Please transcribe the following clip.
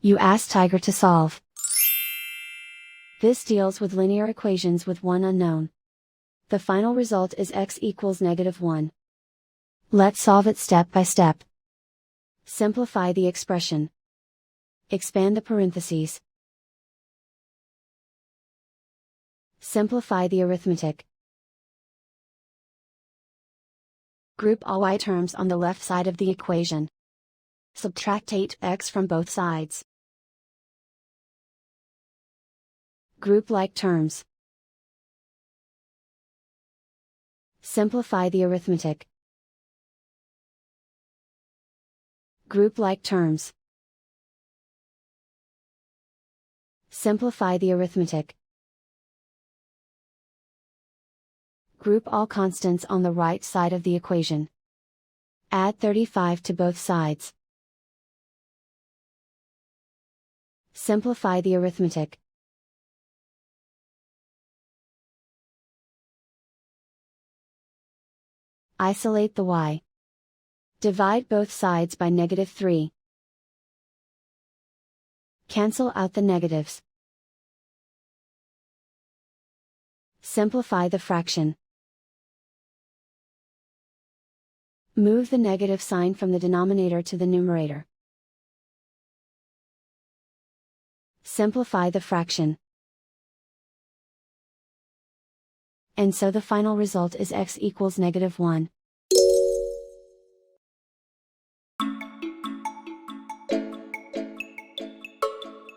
You ask Tiger to solve. This deals with linear equations with one unknown. The final result is x equals -1. Let's solve it step by step. Simplify the expression. Expand the parentheses. Simplify the arithmetic. Group all y terms on the left side of the equation. Subtract 8x from both sides. Group like terms. Simplify the arithmetic. Group like terms. Simplify the arithmetic. Group all constants on the right side of the equation. Add 35 to both sides. Simplify the arithmetic. Isolate the y. Divide both sides by -3. Cancel out the negatives. Simplify the fraction. Move the negative sign from the denominator to the numerator. Simplify the fraction. And so the final result is x equals -1.